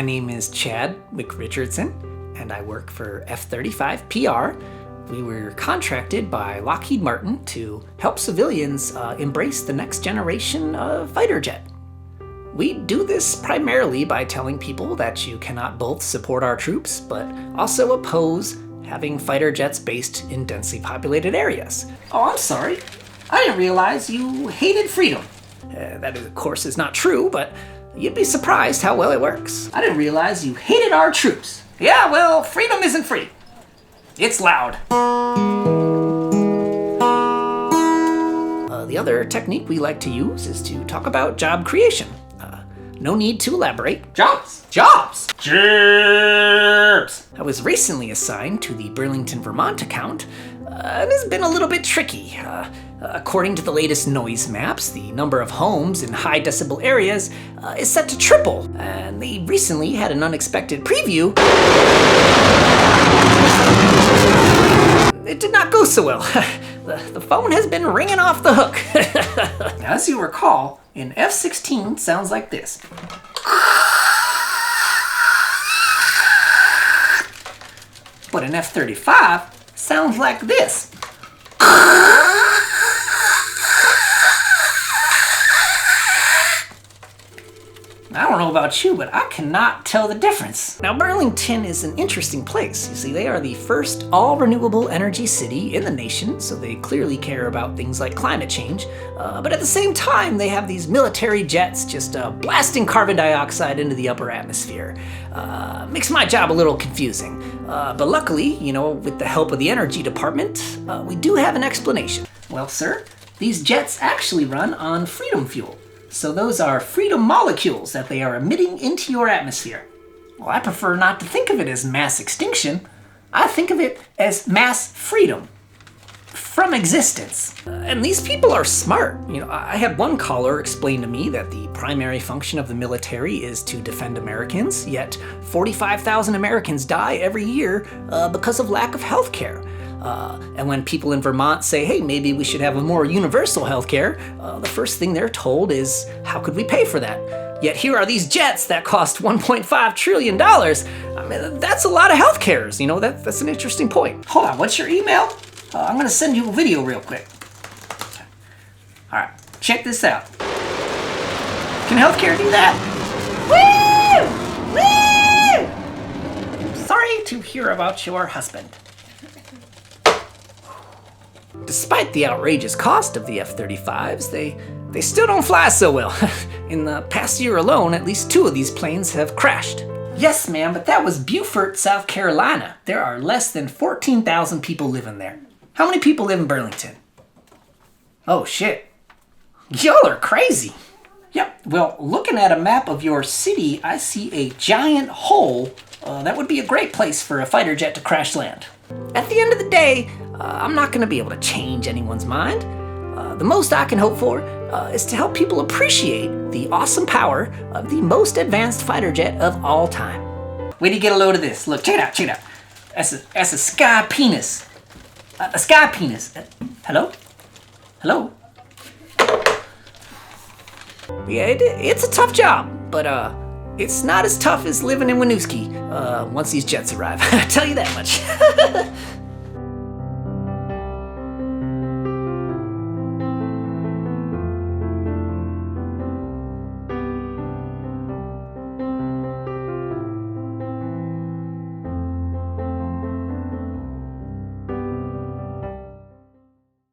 My name is Chad Wickrichardson, and I work for F-35PR. We were contracted by Lockheed Martin to help civilians embrace the next generation of fighter jet. We do this primarily by telling people that you cannot both support our troops, but also oppose having fighter jets based in densely populated areas. Oh, I'm sorry. I didn't realize you hated freedom. That, of course, is not true, but you'd be surprised how well it works. I didn't realize you hated our troops. Yeah, well, freedom isn't free. It's loud. The other technique we like to use is to talk about job creation. No need to elaborate. Jobs! Jobs! Jobs! I was recently assigned to the Burlington, Vermont account. It has been a little bit tricky. According to the latest noise maps, the number of homes in high-decibel areas is set to triple, and they recently had an unexpected preview. It did not go so well. The phone has been ringing off the hook. As you recall, an F-16 sounds like this. But an F-35 sounds like this. I don't know about you, but I cannot tell the difference. Now, Burlington is an interesting place. You see, they are the first all-renewable energy city in the nation, so they clearly care about things like climate change. But at the same time, they have these military jets just blasting carbon dioxide into the upper atmosphere. Makes my job a little confusing. But luckily, with the help of the energy department, we do have an explanation. Well, sir, these jets actually run on freedom fuel. So those are freedom molecules that they are emitting into your atmosphere. Well, I prefer not to think of it as mass extinction. I think of it as mass freedom from existence. And these people are smart. I had one caller explain to me that the primary function of the military is to defend Americans, yet 45,000 Americans die every year because of lack of health care. And when people in Vermont say, hey, maybe we should have a more universal healthcare, the first thing they're told is, how could we pay for that? Yet here are these jets that cost $1.5 trillion. I mean, that's a lot of healthcares. That's an interesting point. Hold on, what's your email? I'm gonna send you a video real quick. All right, check this out. Can healthcare do that? Woo! Woo! Sorry to hear about your husband. Despite the outrageous cost of the F-35s, they still don't fly so well. In the past year alone, at least 2 of these planes have crashed. Yes, ma'am, but that was Beaufort, South Carolina. There are less than 14,000 people living there. How many people live in Burlington? Oh, shit. Y'all are crazy. Yep, well, looking at a map of your city, I see a giant hole. That would be a great place for a fighter jet to crash land. At the end of the day, I'm not going to be able to change anyone's mind. The most I can hope for is to help people appreciate the awesome power of the most advanced fighter jet of all time. Wait till you get a load of this. Look, check it out. That's a sky penis. A sky penis. Hello? Hello? Yeah, it's a tough job, but it's not as tough as living in Winooski once these jets arrive. I tell you that much.